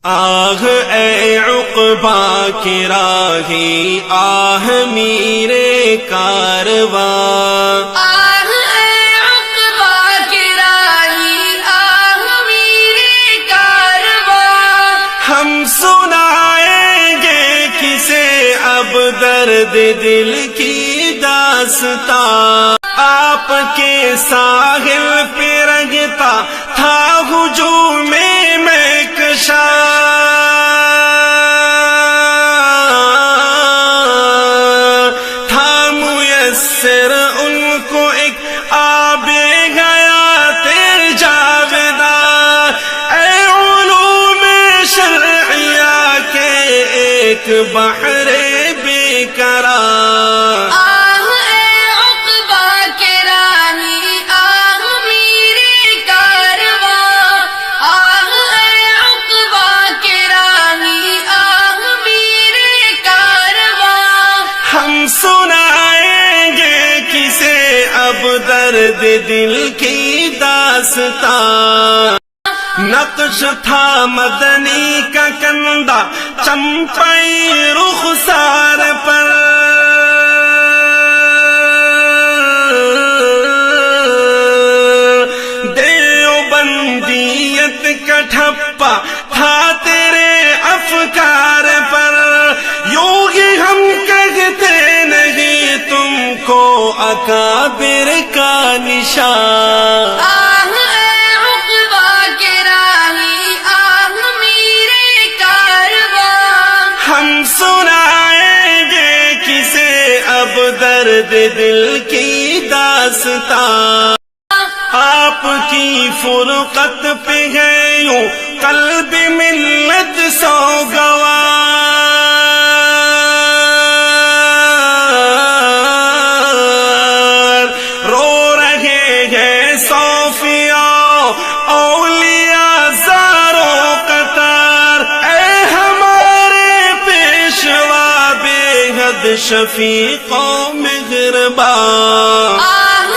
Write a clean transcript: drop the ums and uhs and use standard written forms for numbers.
آہ اے عقبہ کی راہی، آہ میرے کارواں، آہ اے عقبہ کی راہی، آہ میرے کارواں، ہم سنائیں گے کسے اب درد دل کی داستاں، آپ کے ساحل پہ رنگتا تھا ہجوم مہکشاں، تھا میسر ان کو ایک آب حیات جاوداں، اے علوم شرعیہ کے ایک بحر بے قرار، آہ اے عقبہ کی راہی، آہ میرے کارواں، آہ اے عقبہ کی راہی، آہ میرے کارواں، ہم سنائیں گے کسے اب درد دل کی داستاں، نقش تھا مدنی کا کندہ چمپئی رخسار پر، دیوبندیت کا ٹھپا تھا تیرے افکار پر، یوں ہی ہم کہتے نہیں تم کو اکابر کا نشان، آہ اے عقبہ کی راہی، آہ میرے کارواں، ہم سنائیں گے کسے اب درد دل کی داستاں، آپ کی فرقت پہ ہے یوں قلب ملت سوگوار، رو رہے ہیں صوفیاء اولیاء زاروں قطار، اے ہمارے پیشوا بے حد شفیق و مہربان، آہ